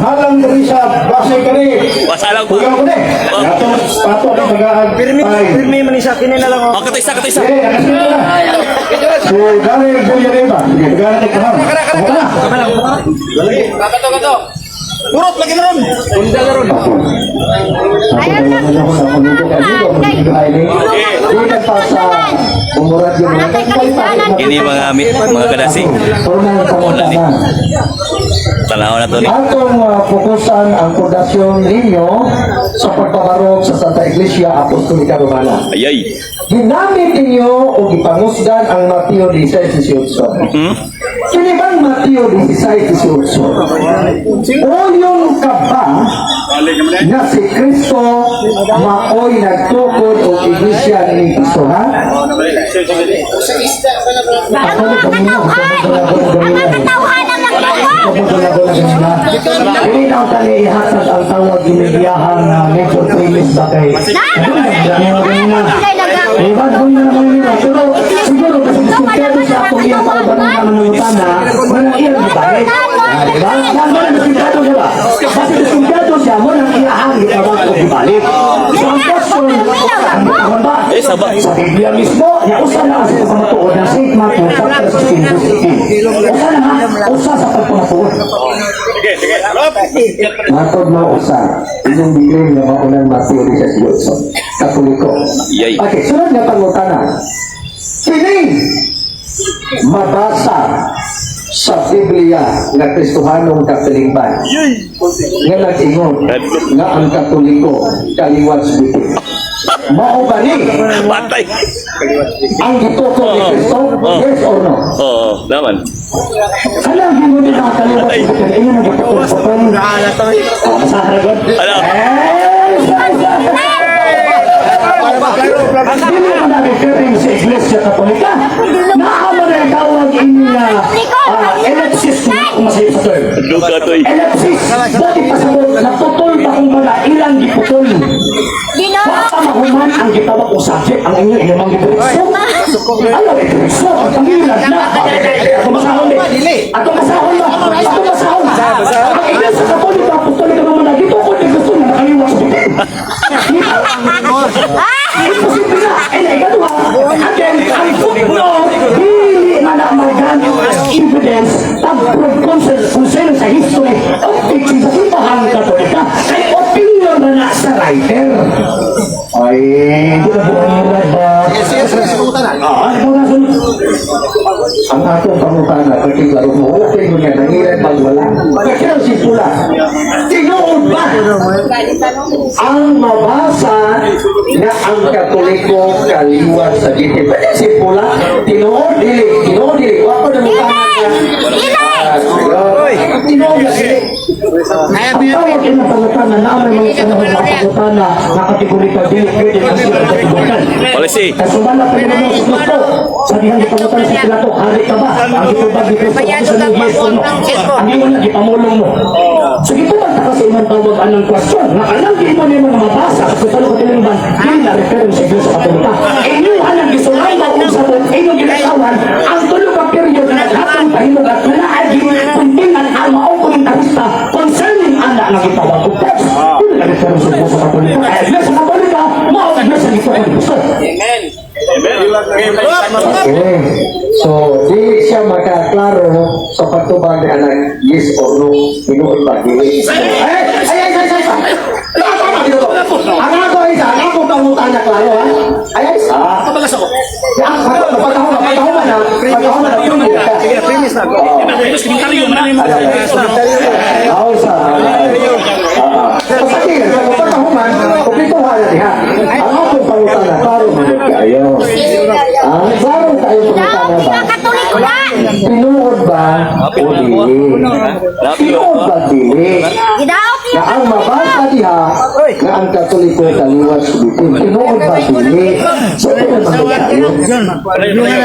halang diri sa basay kani. Wasalang po. Kuya ko ni. Ato pato ang pag-aag. Pirmi man isa kini na lang. Oh, katisa. Eh, nakasin na. So, dali Julia Reba. Pag-aag ko ha. Kato. Turot lagi na ron. Unda na ron. Ayaw na. Ini mga kadasi. Tanaw na to ni. Atong fokusan ang pundasyon ninyo sa pagpabarog sa Santa Iglesia Apostolika Romana. Ayay. Ginamit ninyo o ipangusdan ang Mateo 16:18. Kini bang Mateo 16:18? Ulyon ka ba na si Kristo maoy nagtukod o iglesia ni Kristo, ha? Hindi daw tali ihatag ang tawag ginigyahan na medyo primis ba kay Iwan ko na naman nila, pero siguro kasi diskumpiyado siya kung iyang palabanan ng manutana, walang iyang ibalik. Diba? Saan ba na diskumpiyado siya ba? Kasi diskumpiyado siya, walang iyahang itawag o ibalik. So ang question, ang ba? Sa Biblia mismo, usa na kasi sa pamatuod ng St. Matthew chapter 16. Usa na ha? Usa sa pagpamatuod. Sige. Matod mo usa, inyong bigay na maunang Matthew 16. Katoliko. Yay. Okay, sunod na pangutana. Kini mabasa sa Biblia na Kristohanong Katolikban nga nag-ingon nga ang Katoliko kaliwat sulit. Mao ba ni Patay. ang gitutok ni Kristo? Yes or no? Oo, naman. Alam mo nila ang kaliwat sulit. Ayun ang gitutok. Masaharagot. Ano? Hindi mo na referring sa Iglesia Katolika. Naama na yung tawag niya elepsis kung masaya sa term. Duga to eh. Elepsis. Dati pa sa mga naputol pa kung mga ilang giputol. Baka mahuman ang gitawag o subject ang inyo ilamang giputol. Ano ito? Ang pangilan na. Ako masahon eh. Ako masahon ba? Ako masahon. Ang Iglesia Katolika, Apostolika naman na dito ko ni gusto na nakaliwas dito. Imposible na! Ikaduha, again, ang footnote, hindi manamagan as evidence tag-consensus sa history of teaching sa simbahan Katolika ay opinion na nasa writer. Ay, hindi na buhay ba? Ang atong pangutana, particular mo, wala kayo niya, nangilan magwala. Kaya si Pula, tinuod ba ang mabasa na ang Katoliko kaliwat sa dito? Pwede si Pula, tinuod, dili. Wako na mukha na tinuod na dili. Ang tawag na pangutana, naman mga panahon na pangutana, nakategorika dili, pwede kasi ang katibutan. Policy. Kasumala pa rin naman sa Kristo. Sabihan di pangutan sa Pilato, hari ka ba? Ang itubag di Kristo, ang isa ng yes o no? Ang iwan na, di pamulong mo. So ito ba kasi imang tawag anong question? Na alam di mo niyo mga mabasa, kasi talo ka tinimban, hindi na reference sa Diyos sa Katolika. Inyo alam, gisulay ba kung sa kung inyong ginagawan, ang tulog ang period na naghatong pahilog at nanaagi, kuntingan ang maokumentarista concerning anak na gitawag ko text. Hindi na reference sa Diyos sa Katolika. Kaya Diyos sa Katolika, maokumentarista sa ito ang Diyos. Amen. Okay. So, di siya makaklaro sa pagtubag ni anak, yes or no, inuod ba? Ay! Ang ako isa, ang ako pangutan na klaro, ha? Ay! Kapagas ako. Pagkahuman na, Sige, premise na ako. Ito, simentaryo man ang ako sa... Kasi, pagkahuman, kumplituhan na diha. Ang ako pangutan na klaro, manod kayo. Ang klaro tayo pangutan na ba? Pinuod ba o dili? Pinuod ba dili? Na ang mabasa diha na ang Katoliko kaliwat sulitin. Pinuod ba dili? So, ito naman tayo.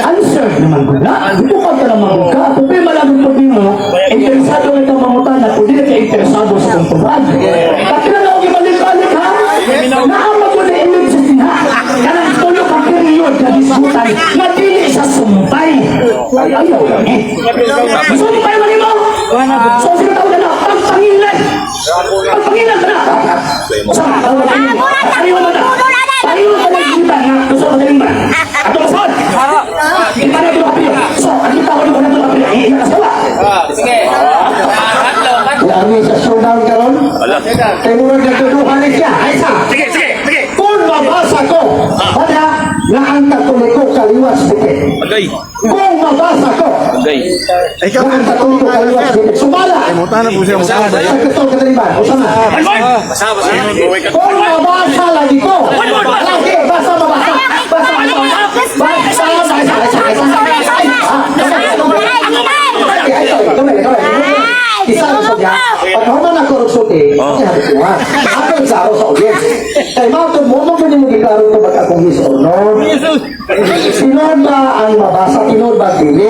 Answer naman ko na. Dito ka ka naman ka. Kung may malamang pagin mo, interesado na itong mamutan at kung di na ka interesado sa kuntubad. Bakit na ako ibalik-balik ha? Naamag mo na imig sa sinha. Karang tulog ang period na disputan na dili sa sumpay. Ay, ayaw lang eh. Sumpay mo ni mo! So, sino tawag na ang pangilan? Kaya muna nagtutuhanin siya. Ay sa. Sige, sige, sige. Kung mabasa ko, wala na ang katoliko kaliwas dikit. Agay. Kung mabasa ko, Agay. na ang katoliko kaliwas dikit. Sumala. Mutahan na po siya, mutahan. Sa katong kataliban. O sama. Basa, basa. Kung mabasa lagi ko. Lagi, basa mabasa. Basa Isa lang sa diya, pag human na korupsyon kasi habis semua. Ako nagsaro sa ulit. Kaya mga mo mo pwede mo giklaro ito ba't akong yes or no? Tinood ba ang mabasa? Tinood ba dili?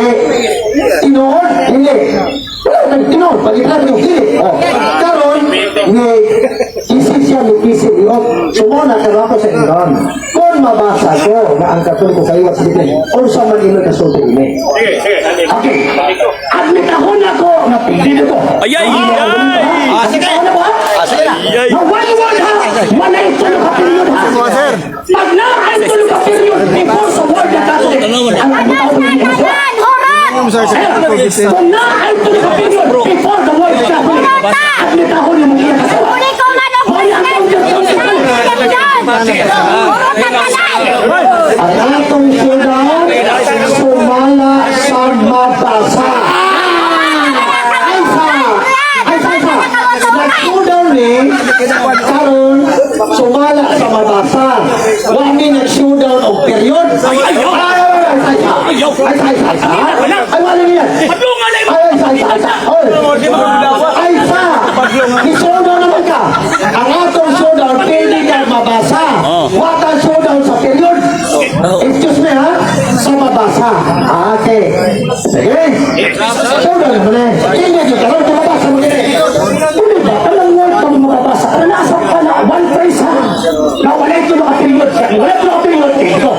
Tinood? Dili. Wala nang tinood. Pag-iklaro yung dili. Karon, ni isip siya ni isip yun. Sumuna ka ako sa inon. Kung mabasa ko na ang katulog ko kayo at sibitin, o sa mag-inood ka sulti ini. Sige, sige. Okay. Admit ako na ko na pili ko. Ay, ay, ay. Sige na ba? Sige na. Ay, ay. Nawaliwan ha. Manay tulog ka period ha. Pag na ay tulog ka period, before sa word na Catholic, ang tao ni Kung na ay tulog ka period, before the word Catholic, admit ako ni mga kasawa. Ang atong siyudad, sumala sa mabasa. Nagsudaw ni karon sumala sa mabasa. Wani nagsudaw og period. Ay wala niyan. Ay sa. Nisudaw naman ka. Ang atong sudaw pili ka mabasa. Watan sudaw sa period. Excuse me ha. Sa mabasa. Okay. Sige. Sudaw naman eh. Hindi ka karon sa mabasa mo gini. Alam mo kung makabasa, nasap ka na, one phrase ha, na wala ito nakaperiod siya, wala ito nakaperiod ito.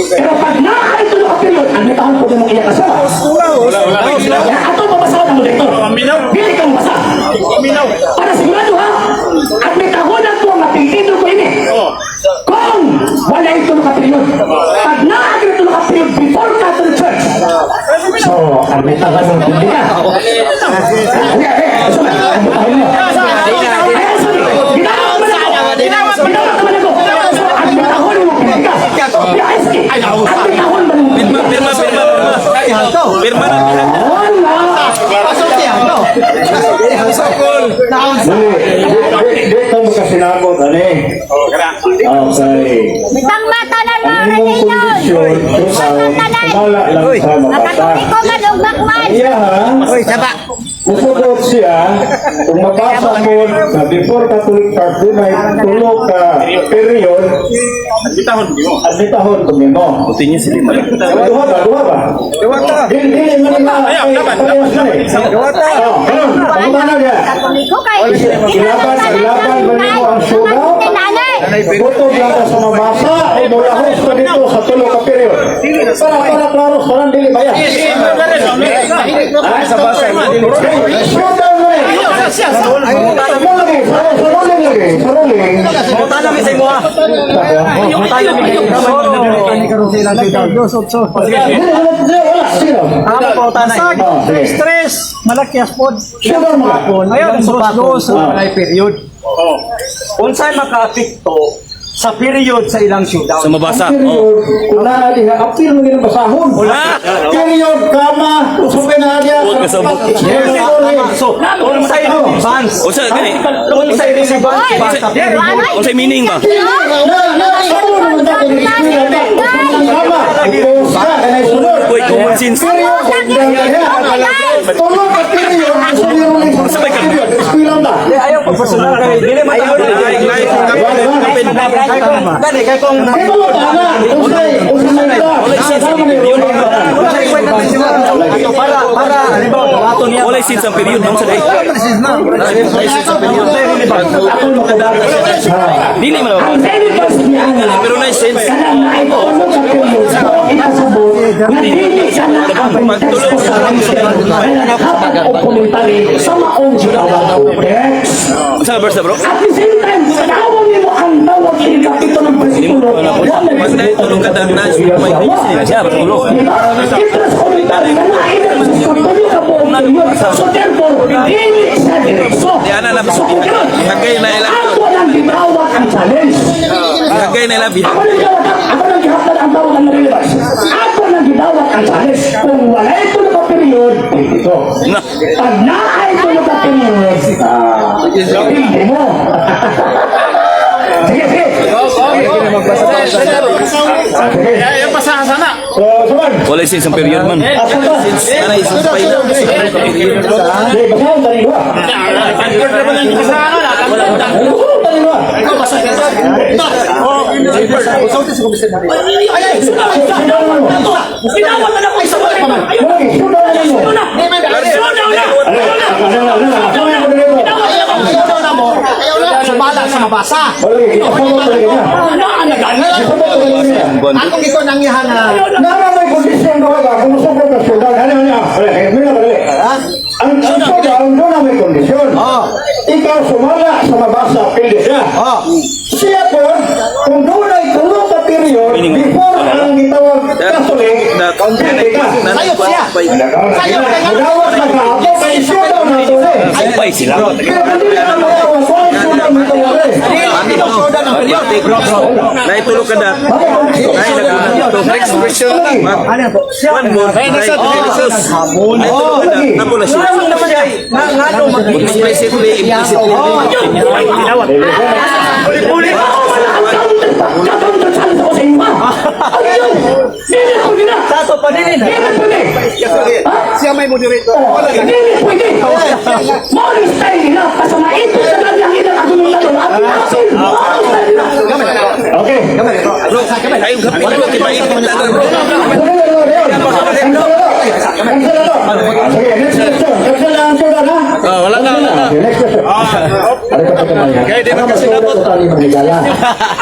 Pero pag ito nakaperiod, ang nitahan ko din mong iyak asawa. Ato mabasahan mo dito. Pili kang basa. Para sigurado ha, at nitahan na ito ang napilitino ko ini. Kung wala ito nakaperiod, pag ito nakaperiod before Catholic Church. So, ang nitahan mo hindi ka. Pirma na. Dito mo kasi nabot, ano Okay. Bitang mata na Ang mga imong kondisyon, sumala lang sa mabasa. nakatuli ko malugmakman. Iya ha? Musugot siya, kung mabasa mo na before Catholic Church, may tulog ka period, admitahon ko mo. Puti niya sila. Duha ba? Dili man na. Duha ta. Pagmana niya. Nakatuli ko kay Ilaban ba niyo ang sugaw? Butog lang ka sa mabasa, ay mulahos pa dito sa tulog ka period. Para klaro, parang dili ba yan? Sa basa, sugaw mo eh. Stress, malakyas pod. Sugar mo. Ngayon, dos walay period. Unsay maka-apekto sa period sa ilang syudad? Sa mabasa. Period, kung naaliha, apil mo yung basahon. Ah! Period, kama, usupin na niya. Huwag ka sabot. So, unsay advance? O sa, gani. Unsay advance sa period? O sa meaning ba? Wait, common sense. Ayaw pagpasunod kay dili matawag. Gani kay kung para halimbawa ato niya. Wala sense ang period. Ang sa day. Dili man ako. Pero nice sense. Sa maong Sa verse bro? at the same time, sa tawag mo ang tawag ng kapito ng presikulo. Mas na tulong ka dahil na siya tulong. Itras komentary na nainan sa kulturi ka po. So therefore, hindi sa direkso. Di ana na So kung gano'n, Hagay na ilang. Ako lang gitawag ang challenge. Hagay na ilang. Ako lang gihaptan ang tawag ang nalilabas. Ako lang gitawag ang challenge. Kung wala ito na period, ito. Pag naay ito na period, hindi mo. Sige, sige. Yung pasahan sana. So, suman. Wala isang period man. Sana isang pay lang. Sige, basahan na rin ba? Sumala sa mabasa. Akong ito nangyahan na. May kondisyon daw ba? Kung gusto ko na sudan. Ang sudan doon na may kondisyon. Ikaw sumala sa mabasa, pili siya. Siya po, kung doon ay tulong na period, before ang itawag Catholic, pili ka. Sayop siya. Magawat na ka, ako may sudan na ito eh. Ay, pay sila. Pero hindi na ang magawat, kung sudan na ito eh. Naitulog ka na. Ay, nag-ano. Next question. One more. Jesus. Naitulog ka na. Napo na siya. Explicitly, implicitly. Ulit ako wala ang kaunter-challenge ako sa inyo. Ano yun? Hindi ako gina. Sato pa din. Hindi pwede. Siya may moderator. Hindi pwede. Morning style nila. Kasi maito sa lang yung nagagulong na doon. At nasin. Morning style nila. Okay. Bro, kayo kapit ko. Kipaipin lang. Sige, next question. Cancel na ang sudan, ha? Wala na. Next question. Ano pa ito? Kaya di ba kasi dapat tali magligala.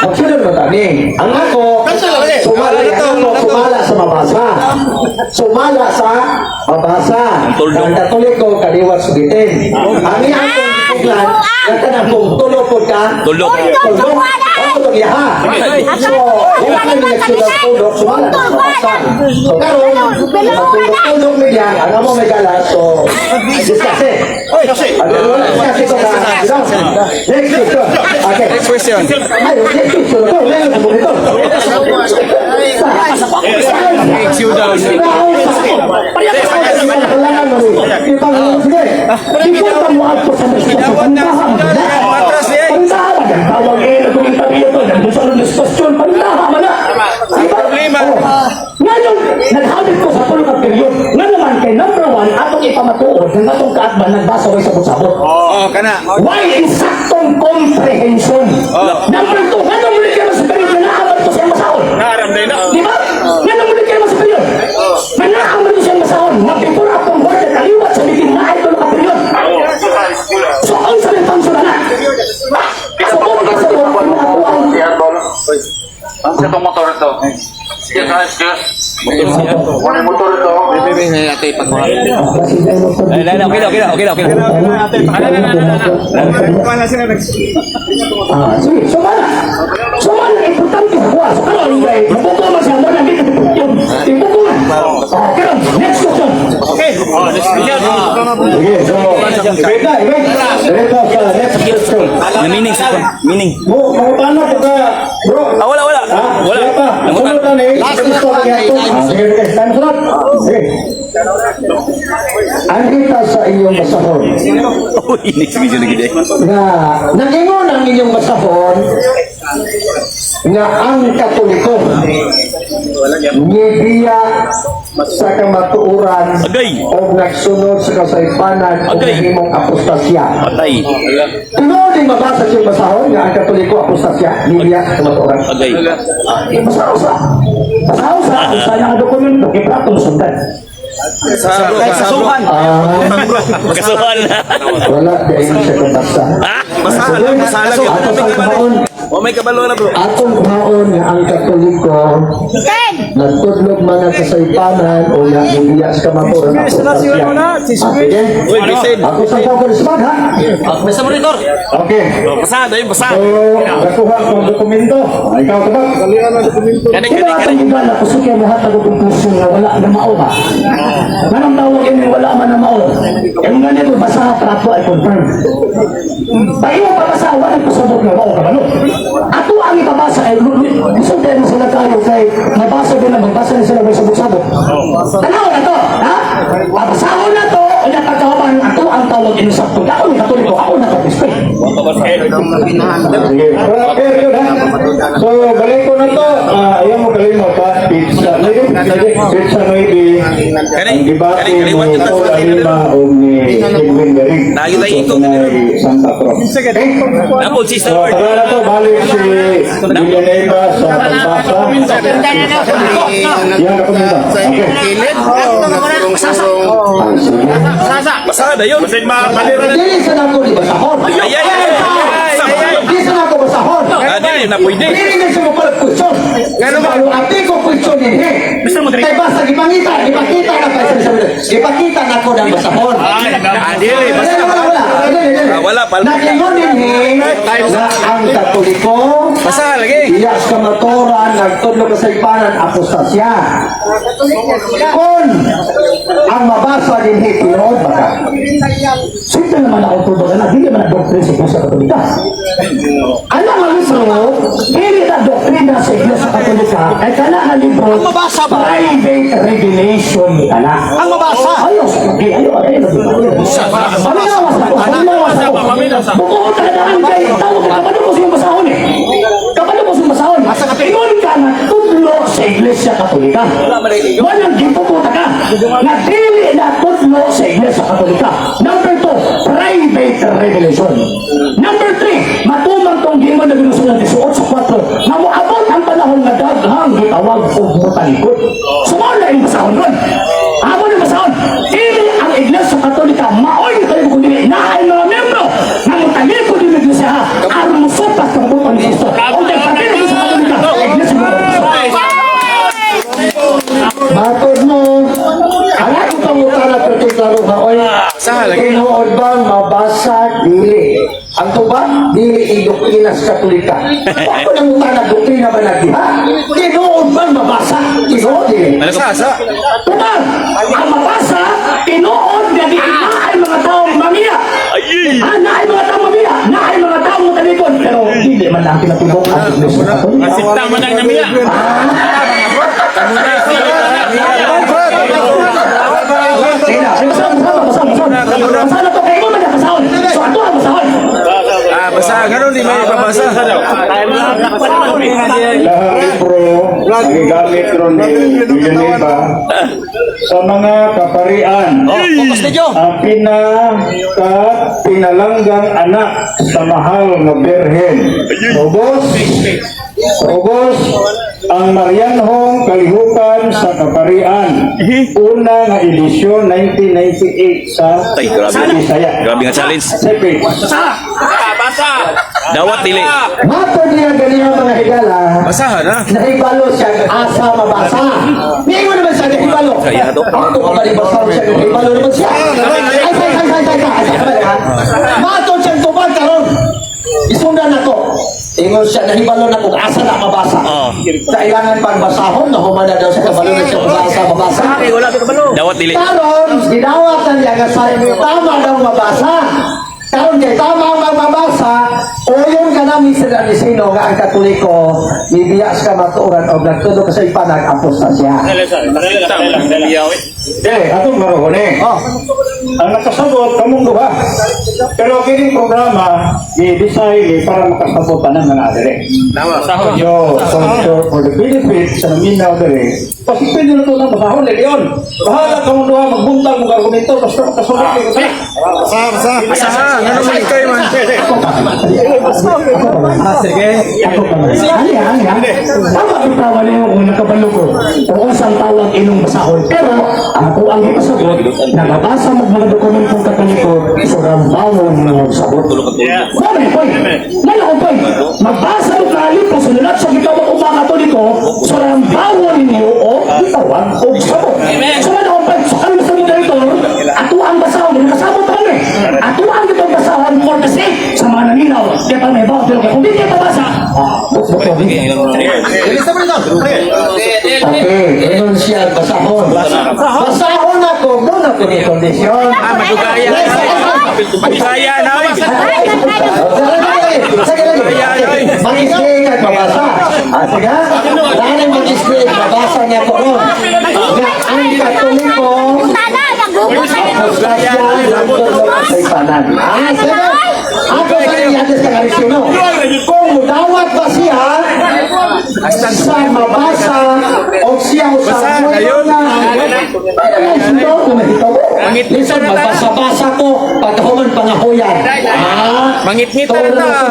Magsudan mo tani. Ang ako, sumala sa mabasa. Sumala sa mabasa. Ang Katoliko, kaliwat sugitin. Ang iyang kong nagtanang kung tulog po ka. Tulog. Tulog. Ako tulog yaha. So, wala ka yung nagsudan tulog, sumala sa mabasa. So, karoon, tulog mo yan, ano mo may gala, so, discuss it. Wala discuss ito ka. Next question. Okay. Next question. Ay, next question. Ito, meron mo ito. Ngayon, naghabit ko sa tulog at period. Nga naman kay number 1, atong ipamatuod ng atong kaatban nagbasa ko sa sabot. Why insaktong comprehension? Number 2, nga nang muli kayo sa period na naaman ito siyang masahon. Di ba? Nga nang muli kayo sa period. Na naaman ito siyang masahon. Mapipura akong word na kaliwat sa bitin na ito ng period. So, ang salitang surana. So, kung ka sa Ang sa itong motor ito. Sige, sige. Ano yung motor ito? Okay na. Sige, sumala. Sumala, importante sa kuha. So, karoon, mabubuha man siya mo, nandito yung ipukuhan. Okay, next question. Sige, so, ibig na, ibig. Diretso sa next question. May meaning sa meaning. Mangutana po ka, bro. Wala. Wala pa. Sunod na ni. Gusto ko niya ito. Sige, sige. Time sunod. Sige. Ang kita sa inyong masahon Uy, next video lagi deh. na nangingon ang inyong masahon nga ang Katoliko nibiya sa kamatuuran Agay. o nagsunod sa kasaypanan o Agay. nahimong apostasya. Patay. Tunood yung mabasa sa masahon nga ang Katoliko apostasya nibiya sa kamatuuran. Agay. Masausa. Masausa. Sa yung dokumento, ipratong sundan. Kasuhan. Kasuhan. Wala, di ayun siya kumbasa. Masalag. Ato sa kumaon, O may kabalo na bro. atong kumaon nga ang Katoliko nagtudlog mga kasaypanan o nga nibiya sa kamatuuran apostasya. Sige? Uy, bisin. Ako sa congressman, ha? Basta monitor. Okay. Pasada yun, So, pasada. nakuha ko ang dokumento. Ikaw ka ba? Kani. Kaya ang iba na kusukya lahat ng kumpulsyon na wala na mao ba? Anong tawag yun yung wala man na mao? Yung ganito, basa trato ay confirm. Payo pabasa, wala pasabot na mao kabalo. Ato ang ipabasa ay gusto tayo mo sila kayo kay mabasa din na magbasa na sila may sabot-sabot. Tanaw na to, ha? Babasahon na to, o na pagkawapan, ato ang tawag yun sa pagka. Ako katoliko, ako nakapispe. Sige. Pero yun ha. So, balik ko na to. Ayaw mo galing mo pa. Pizza. Pizza no ibi. Ang debate mo ito alima o ni Edwin Garing. Nakita-ito. Santa Cruz. Napod si So, para na to, balik si Villanueva sa pagbasa. Yan ako nito. Okay. Basa na yun. Dili sa nako di basahon. Ay. Dili sa nako basahon. Dili na pwede. Dili na siya mapalag question. Pero ate ko question din eh. Kaya basta ipakita na kayo sa ipakita na ko ng basahon. Wala pala. Nakingon din eh na ang Katoliko Basa lagi. iyas kamatoran nagtudlo kasaypanan apostasya. Kung ang mabasa din eh tinuod ba ka? Simple naman ako tubo na hindi naman ang doktrin sa Katolika. Alam ang libro, hindi na doktrina sa Iglesia Katolika ay kailangan libro private revelation ni Kana. Ang mabasa? Ayos. Bukod talagaan kay tawag ka kapano mo siyang basahon eh. Kapano mo siyang basahon? Ingon ka na tudlo sa Iglesia Katolika. Walang gipuputa ka. Nagdili na tudlo sa Iglesia Katolika. Number 2, private revelation. Number 3, matumang tong gimon na ginusunod 18:4 na moabot ang panahon na daghang gitawag o mutalikod. Sumala yung basahon doon. Amo na basahon. Dili ang Iglesia Katolika maoy kayo kung dili naay mga membro na mutalikod din Iglesia ha. Aron mo sopas ng butang ni Cristo. O dahil pagkira sa Katolika, Iglesia Katolika. Bakit mo? Alam ko pang utara ko ito klaro ha. Oy, tinuod bang mabasa dili? Ang tuba, dili indoktrinas Katolika. Ako nang utara doktrina ba nagdiha? Tinuod bang mabasa? Tinuod dili. Malasasa. Tuba, ang mabasa, tinuod na di naay mga taong mamiya. Naay mga taong mamiya. Naay mga taong matalikod. Pero hindi man lang pinatubok ang Iglesia Katolika. Masita man ang namiya. Sana to kayo mo magkakasahon. So ato ang masahon. Basa, ganun di may babasa. Lahang libro, nagigamit ron ni Villanueva sa mga kaparian. Ang pinalanggang anak sa mahal na Birhen. Ubos ang Marianhong Kalihukan sa Kaparian. Una nga edisyon 1998 sa Ay, grabe. Bisaya. Grabe nga challenge. Sepe. Dawat dili. Mato niya ganyan mga higala. Basahan ha. Nahibalo siya asa mabasa. Hindi mo naman siya nahibalo. Kaya to. Ako ka balibasa siya nahibalo naman siya. Mato siya tubag karon. Isundan na to. Ingon siya nahibalo na kung asa na mabasa. Kailangan pagbasahon na humana daw sa kabalo na siya mabasa. Dawat dili. Karon, ginawat na niya nga sa tama daw mabasa. Karon kay tama ang mabasa, o yung kanami sila ni sino nga ang Katoliko, ibiyas ka matuuran o nagtulog sa ipanag apostasya. Atong maroon eh. Ang nakasagot, kamong duha. Pero kining programa, i-design para makasabotan ng mga adere. Yo, for the benefit sa naminaw adere, pasipin nyo na ito ng basahon, Leon. Bahala kamong duha, magbuntang mong argumento, basta makasagot kayo sa Basahan. Ganun man kayo man. Sige. Tama ang tawag niyo kung nakabalo ko. Kung isang tawag inong basahon. Pero, ako ang ipasagot, nababasa mo mga dokumentong Katoliko, surambawon mo sagot. Sabi, boy, ngayon ko, boy, magbasa mo kalit po sunulat sa gitawag o mga Katoliko, surambawon ninyo o gitawag o sagot. So, ngayon ko, boy, sa kami sa mga ito, ato ang basahon, nakasabot kami. Ato ang gitawag basahon for the sake sa mga naninaw. Kaya pa may bawat, pero kung hindi kayo babasa, okay, ganun siya, basahon. Basahon kondisyon. Madugaya na. Madugaya na. Sige lagi. Mag-display ka, mabasa. Sige, dahil mag-display, mabasa niya po nun. Ang Katoliko, apostasya, nagtulog sa ipanan. Sige, ako sa iyates ka karisino. Kung dawat ba siya, sa mabasa, o siya sa ayun. Minsan magbasa-basa ko, pagkahuman pangahuyan. Mangit-ngitan na.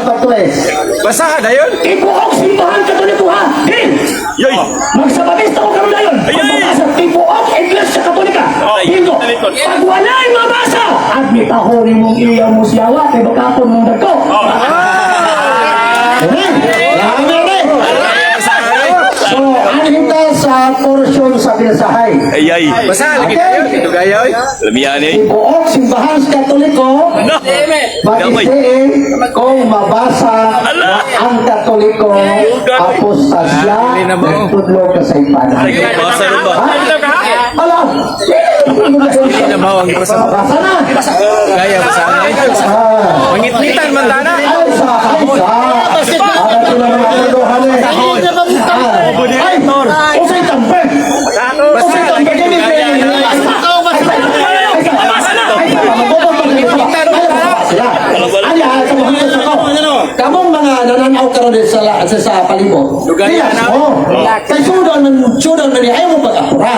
Basahan na yun. Ibuok simbahan Katoliko ha! Hin! Yoy. Magsababista ko karoon na yun! Magbabasa, ibuok Iglesia Katolika! Hingo! Pag wala'y mabasa! At may tahori mong iyaw mo siyawa, kay bakapon mong dagko! So, anhinta sa porsyon sa pinsahay. Ay. Basahan lagi na yun. Madugaya oy. Lamiyan eh. Ibuok simbahan sa Katoliko, mag-istiin kung mabasa na ang Katoliko, apostasya, nagtudlo ka sa ipanan. Basa rin ba? Alam! Hindi na bawang basa. Basa na! Gaya basahan na yun. Mangit-ngitan man tana. Aysa! Para sila mga tulohan eh. Ay! Usay tampe! Usay tampe! Kamong mga nananaw karon sa palibot. Yes, mo. Kay sudon man ayaw mo pag-apura.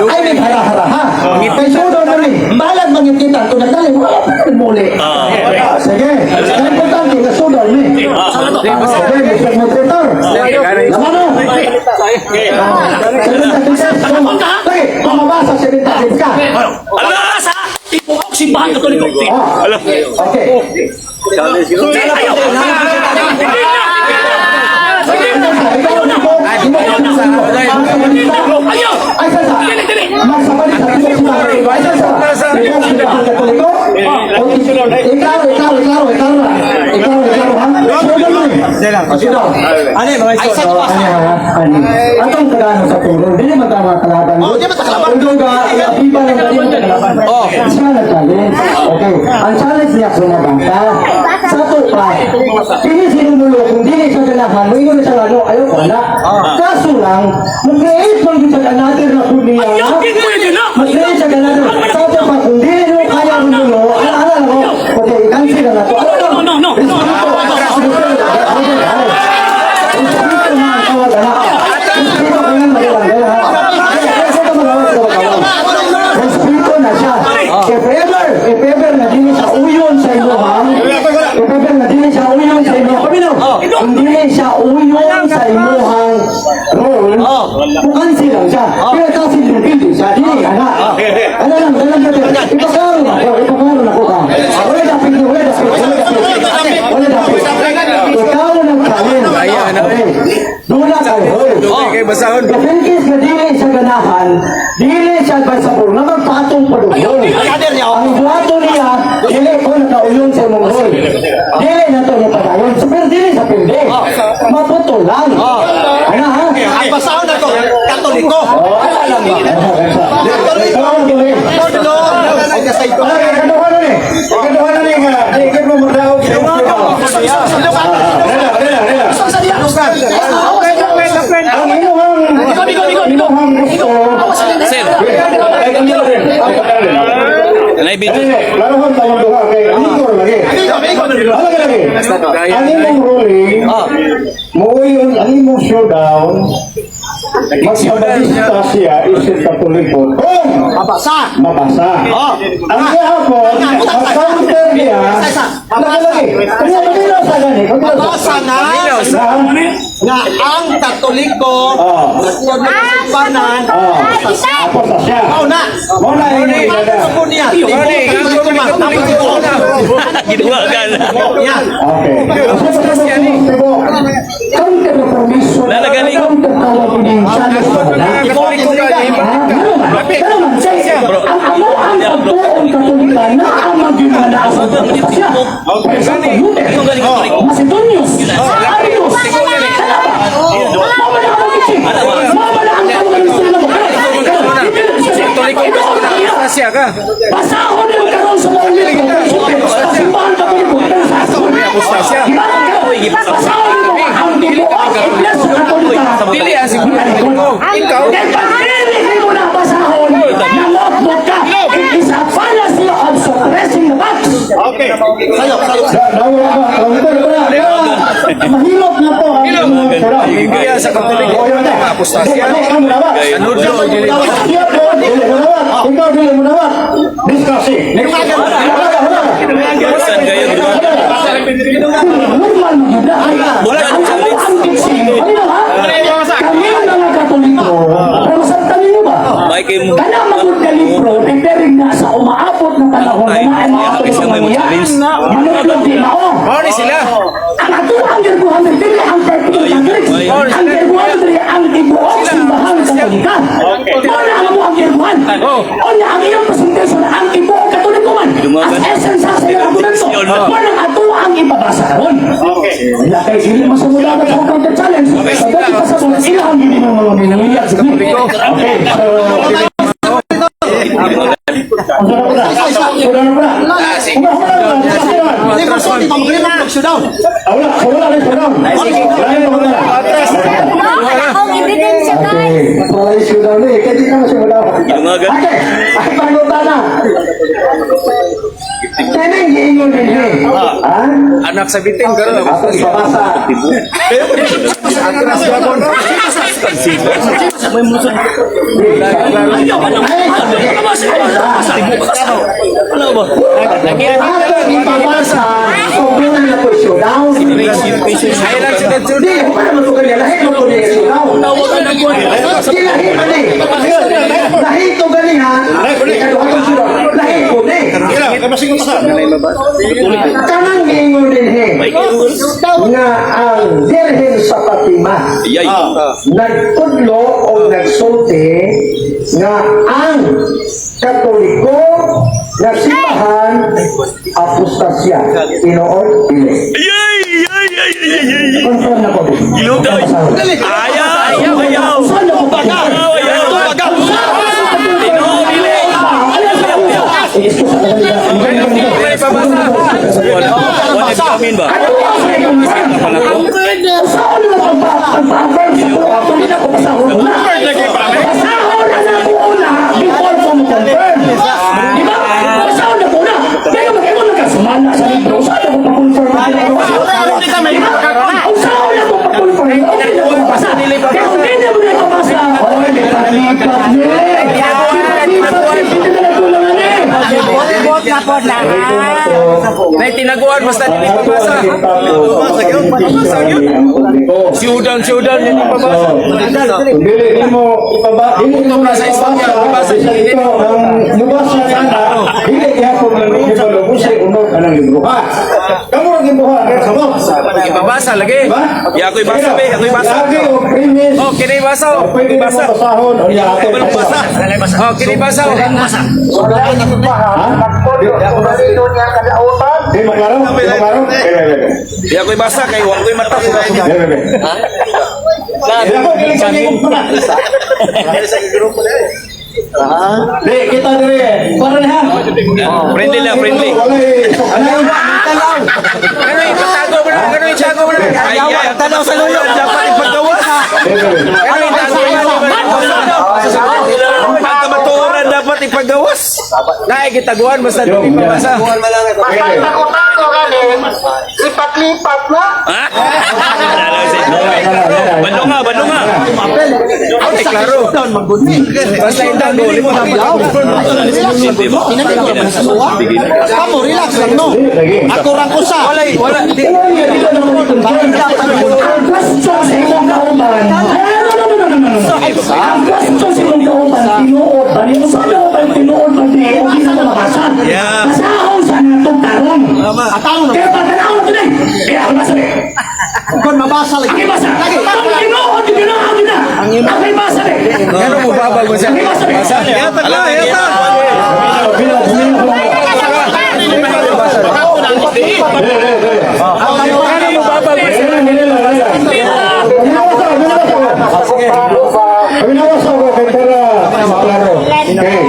Ay may hara-hara. Kay sudon man balag mangipitan kung nagdali mo muli. Sige. Ang importante na sudon ni. Sige, Mr. Moderator. Lamano. Sige, kumabasa sa bintasin ka. Alasa! Ibuok simbahan Katoliko. Okay. Atong kagano sa puro, dili man tama kalaban. Di ba kalaban? Kung ka iba lang dali mo kalaban. Siya nag-challenge. Okay. Ang challenge niya sumabangka. Sa to pa. Dili sinumulo kung dili siya ganahan, mo ingon siya ano, ayaw wala. Kaso lang, mag-create man yung another na kuliya. Mag-create siya ganahan. Sa to pa kung dili mo kaya umulo, ala mo. Okay, cancel na to. No. If ever na dili sa uyon sa imuhang, kung dili siya uyon sa imuhang role, bukan silang siya. Pero kasi dinipindi siya, dili ka na. Ano lang, ipakaroon ako ka. Wala dapit. Ikaw na nagkalin. Dula kayo. Okay, basahon. Kapag na dili siya ganahan, dili siya basabol na magpatong padugol. Ang buhato niya, dili ko nakauyon sa imong rol. Dili na to napadayon. Pero dili sa pindi. Maputo lang. Ano ha? Ang basahon na to, Katoliko. Ano lang ba? Sir. Alay bito. Laruhan tawag doha kay Igor lagi. Ang imong ruling, muuyon ang imong showdown, magsabadista siya isip Katoliko kung mabasa. Ang gihapon, mag-counter niya, nakalagi. Kaya maginaw sa gani. Mabasa na nga ang Katoliko nagtuwag na kasimbanan Ako sa siya. na Muna ini. ako niya Ginawa ka na. yan Okay. Lalagaling. Macedonios, Arios, Apustasya ka. Basahon yung karoon sa mga libro. Simbahan Katoliko. Apustasya. Basahon yung mga ang dibuang iglesia Katolika. Dili ang siguro. Ikaw. Kaya pag-ibig mo na basahon, nalotbot ka. It is a fallacy of suppressing the facts. Okay. Mahilot na po ang Kaya sa Katoliko. Apustasya. Anudlo. Ikaw dili mo nawat. Discussing. Saan kayo? Normal mo yun. Wala Ang diksi. Kami ang mga Katoliko. Pero sa talino ba? May kayo mo. Kaya magulgalipro, preparing na sa umaabot na panahon na ay maabot sa mga manulog di mao. Ano sila? Ang ato ang gerbuhan ng dili ang partido ng Greeks. Ang gerbuhan dili ang ibuok simbahan Katolika. Wala ang mo ang gerbuhan. O niya ang iyong presentasyon ang ibuok Katoliko man. Ang essence sa iyo ang kunanto. Wala ato ang ibabasa ron. Wala kayo sili masamula na sa counter challenge. Sa dati pa sa mga ilang hindi mo mga minamilyak sa Katoliko. Okay, Akong ebidensya guys. Anak sa bitin. Gano'n. Kanang gingon din nga ang Birhen sa Fatima nagtudlo o nagsulti nga ang Katoliko na simbahan apustasya tinuod dili. Confirm na ko din. Ayaw. Saan na ko ba? Amin ba? Nay tinaguan basta dili pabasa. Siudan dili pabasa. Dili mo ibaba. Dili mo na sa ibasa. Ito ang luwas na kanda. Dili kaya po ng libro busay unod kanang libro. Kamu ang gibuha sa mo. Ibabasa lagi. Ya ako'y basa be, ako'y basa. Oh, kini basa. Pwede Basa. basahon o ya ato Belum basa. Oh, kini basa. Di maklaro? Di maklaro? Ya ako'y basa kay wa ko'y mata. Di, kita diri. Para ha. Friendly lang, friendly. Ano yung tago mo na? Ano yung tago mo na? Ay, tanaw sa lulo. Dapat ipagawas. Ano yung tago mo na? Pagkamaturan dapat ipagawas. Naikitaguan basta di pabasa. Lipat-lipat na. Ha? Bando nga. Ay, klaro. Basta yung tago. Kamu relax lang no. Ako rang usa. Wala. Ang question sa imong kauban. Ang question sa imong kauban. Tinuod ba? Yung sabi ko ba tinuod ba? Hindi na mabasa. Yeah. Masahon sa natong tarong. Ataw no. Kaya pag tanawon ko din. Kaya ako masabi. Kon mabasa lagi. Ang ibasa. Ang tinuod. Ang ina. Ang ibasa. Ano mo babag mo siya? Basa. Yatag na. Binawas ako kay para maklaro. Okay.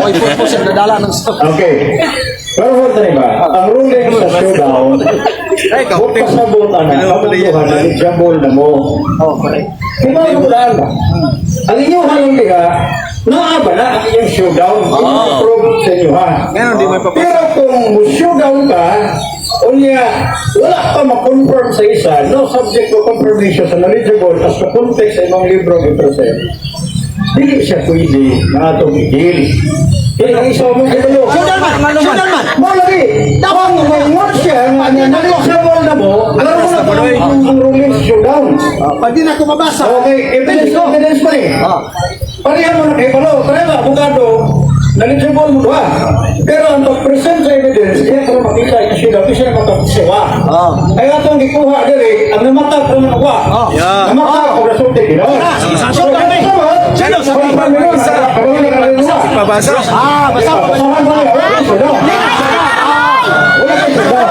May purpose yung nadala ng stock. Okay. Pero hold na ba? Ang ruling sa showdown, huwag pasabutan na kamunduhan na i-jumble na mo. Oh, correct. Diba yung lang? Ang inyong halong diha, naaba na ang inyong showdown. I-approve sa inyo ha. Ngayon, di may papasa. Pero kung showdown ka, unya, wala ka ma-confirm sa isa, no subject to confirmation sa knowledgeable as sa context sa ibang libro ng present, hindi siya pwede na itong igil. Kaya ang isa mong itulo. Showdown man! Mo lagi! Kung mag-work siya, nga niya, knowledgeable na mo, alam mo na ang ruling sa showdown. Pwede na ko mabasa. Okay, evidence pa rin. Parihan mo na kay Palo, kaya ba, abogado, knowledgeable mo ba? Pero ang pag-present sa evidence, kaya ko makita yung siya, di siya makapagsiwa. Kaya itong gikuha dali, ang namatag ko na nakuha. Namatag ko na sulti, gano'n. So, kaya naman, sino sa mga Pabasa. basta papasahan mo na, wala kayo siya. Wala kayo siya.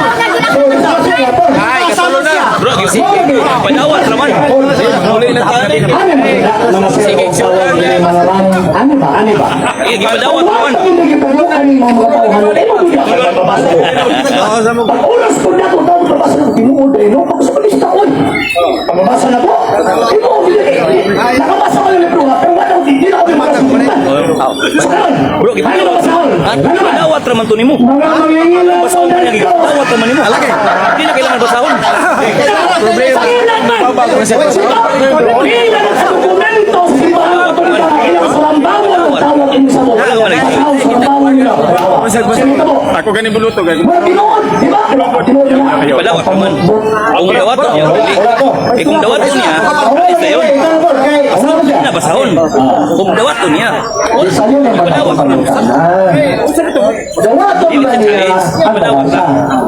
So, isa siya po. Ay, kasalo na. Bro, sige. Padawat naman. Huli na tayo. Sige, Ano ba? Sige, gipadawat naman. Hindi gipalukan ni mga tauhan. Ay, mabasa. Oo, sa mo. Pag-ulas ko na kung tawag mabasa ng tinuod eh, no? Pag sa palista ko eh. Pamabasa na po. Tinuod eh. Nakabasa ko yung libro nga, pero wala akong hindi na ako yung makasulitan. Bro, gipadawat naman to nimo. Mga mangingilan ko Basahon na niya, ito. gipadawat naman nimo. Hindi na kailangan basahon. Problema. Bilang sa dokumento, si mga otorita, ilang salambangan ang tawag ini sa mo. Basaw, salambangan nila. Sinita mo. Ako gani buluto gani. Mga tinuod, di ba? Tinuod na. Padawat naman. Kung dawat niya, hindi. Eh kung dawat niya, ito yun. Hindi na basahon. Kung dawat niya. Sa'yo na Padawat naman. Dawaton ba niya ang babasa?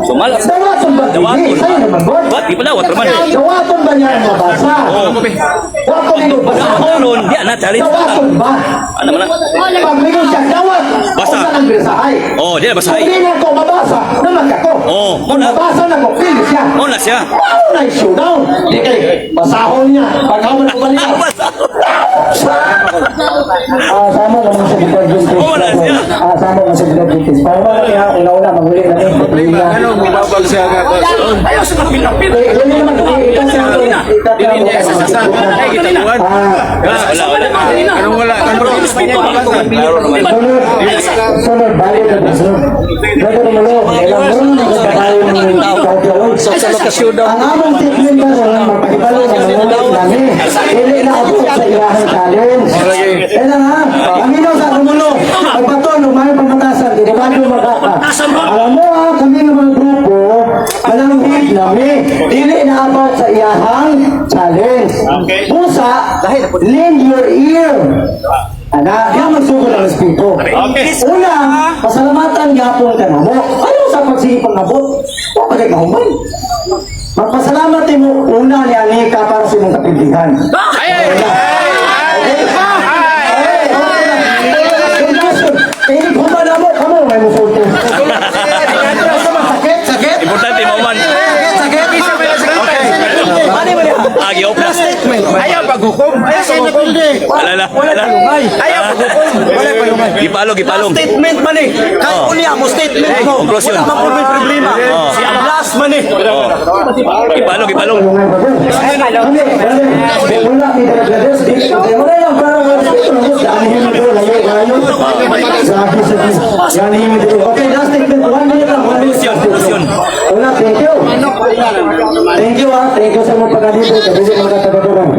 Sumalas. Dawaton ba hindi? Sa'yo naman, God. What? Ipadawat naman. Dawaton ba niya ang babasa? Dawaton ito basa. Basahon, di na challenge. Dawaton ba? Ano man? Pag may siya dawat, Basa. usa ng birsahay. Oh, di na Kung basahay. di na ko mabasa, naman ako. Oo. Kung mabasa na ko, pili siya. Muna siya. Paano na i-showdown? Di kay, basahon niya. Pagkaman ko ba niya? Sama naman sa detergent test. Wala siya. Sama naman sa detergent test. Para mga kaya, una-una, maghuli na rin. Ano, mababal siya nga. Ayaw sa kapilapil. Yun naman, Ay, kitaguan. Wala. Anong wala? Anong klaro naman. Sunod, balik na sunod. Brother Malo, ilang mo na nagkakayo ng kautuloy. Sa lokasyon daw. Ang among statement na rin, magpakibalo na nangulit namin. Hindi na ako sa ilahang challenge. Kaya na nga, ang ino sa Romulo, pagpatuloy, may pamatasan, di ba bago magkaka? Alam mo ha, kami ng mga grupo, malangkit namin. Dili na about sa ilahang challenge. Pusa, lend your ear. Ana, di ang magsugod ang respeto. Una, pasalamatan gapon ka na mo. Ano sa pagsipang abot? O pagay kahumay. Magpasalamat mo una ni Anika para sa imong kapindihan. Eh, kumana mo, kamo may musulto. Sakit? Importante mo man. Agi oplas. Ayaw paghukom. Ayaw paghukom. Alala. Ayaw paghukom. Wala paghukom. Gipalong. Statement man eh. Kahit unya mo statement mo. conclusion. Wala man po may problema. Si Ablas man eh. Gipalong. Okay, last statement. 1 minute lang. 1 minute. Conclusion. Una, thank you. Thank you Thank you sa mga pagkadito. Kasi mga taga-turang.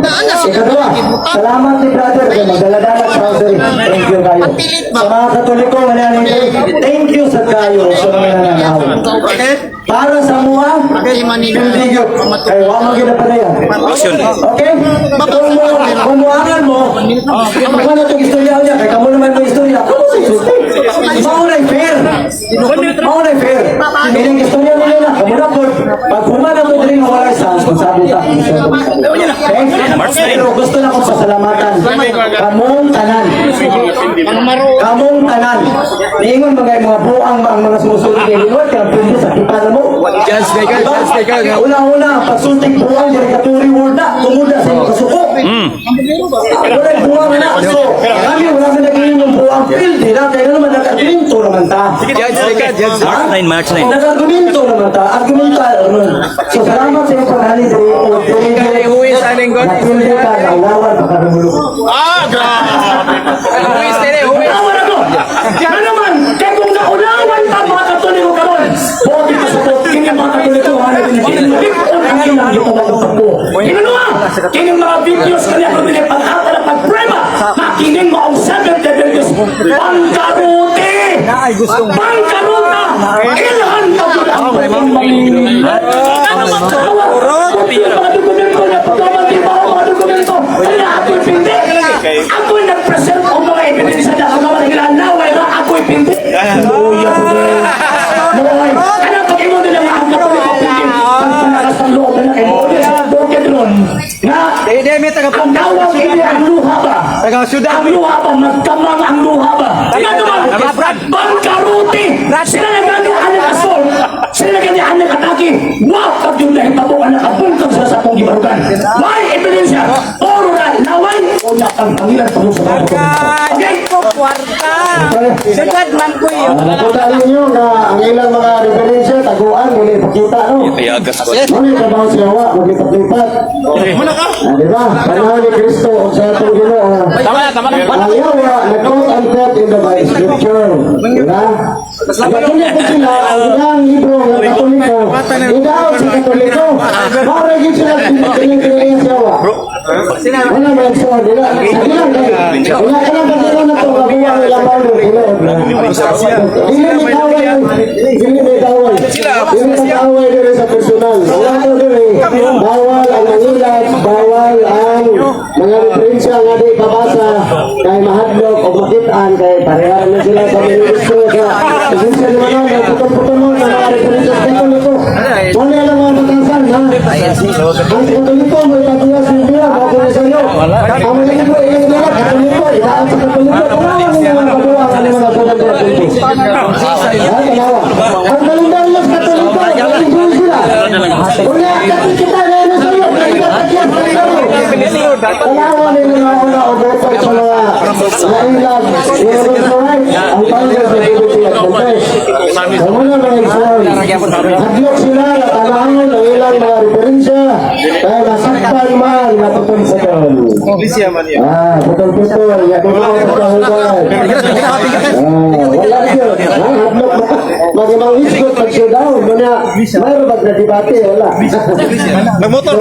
Ikadua, salamat ni brother. Magdala-dala grocery. Thank you kayo. Sa mga katoliko, thank you sa kayo sa mga nananaw. Para sa mga pindigyo. Ay, wala mo gina pa na yan. Okay? Kung muangan mo, kung ano itong istorya niya, kaya kamo naman mo istorya, kamo sa istorya. Maunay fair. Maunay fair. Meaning istorya mo nila, kamo na po. Pag humana mo din ang wala sa sabi ta. Pero gusto na kong pasalamatan. Kamong tanan. Kamong tanan. Niingon mga buang mga sumusunod ng inuwat, kaya pwede sa kita na mo. Chance taker nga. Una-una, pagsunting buwan, direkatory word na, tumuda sa mga kasuko. Wala yung buwan na. So, kami wala na naging yung buwang field. Kaya naman nag-argumento naman ta. March 9. Nag-argumento naman ta. Argumento naman. So, salamat sa iyong pangalan. Napili ka, nauwawan, baka namulog. Nauwawan ako! Yan naman, kaya kung naunawan ka, mga katuloy ko karon. Bote ka sa bote, kini mga katuloy ko, hanapin na kining mga videos kanya kung hindi pag-ata na pag-prema, makining mo ang 7 videos, pangkarote! Pangkaruta! Ilhan ka doon ang mamimili! Ano magkawa? Mga dokumento na pagkaman, mga dokumento, kaya ako'y pindi! Ako'y nag-present ang mga ebidensya na kagawa ng ilanaway na ako'y pindi! Luya ko din! Luya! Ano pag-imo nila mga ang katuloy ko pindi? Pagpanakas ng loob na kayo, na ang tawag ini ang luha ba? Ang luha ba? Nagkamang ang luha ba? Ano naman? Bangkaruti! Sila na gani anak asol! Sila na gani anak atake! Wow! Pag yung lahi pabukan na kabungkang sila sa pong gibarugan! Why? Ebidensya! Oro na! Naway! O na ang pangilan pa sa mga okay? Sagad man ko yun. Nakita ninyo na ang ilang mga referensya, taguan, muli ipakita, no? Ayagas ko. Muli trabaho si Hawa, maglipat-lipat. Diba? Panahon ni Kristo o sa atong Ginoo. Tama na. Ang Yawa, nag-quote unquote in the Bible scripture. Diba? Nagkatuloy ko sila, ang ilang libro ng Katoliko. Idaw si Katoliko. Maragin sila pinipiling si Hawa. Wala mo yung suwa nila. Wala ka lang kasi na ito, mabuha nila Paulo. Dili may kaway. Dili may kaway dili sa personal. Wala ko dili. Bawal ang mangilat, bawal ang mga referensya nga di babasa kay mahadlok o makitaan kay parehan na sila sa ministro sa referensya naman ang putol-putol mo na mga referensya sa Katoliko. Wala lang mga matasan ha. Ang Katoliko may patuwa sa Biblia ako na sa iyo. Ang mga ito ay nila Katoliko, itaan sa Katoliko. Kailangan nila mga patuwa ang mga sunod na Katoliko. Ang kalendaryo sa Katoliko, naging sila. Wala kasi kita na yun sa iyo. Kailangan nila una o boto sa mga nailag. Ang panggal sa Pilipinas at Montes. Sa muna mga isuan, hadlok sila na tanahon ang ilang mga referensya kaya masakpan man natutol sa doon. Putol-putol, yatulong sa kahugan. Wala siya. Hadlok magimang isgot pag siya down. Mayroon bag na debate, wala. Nagmotor.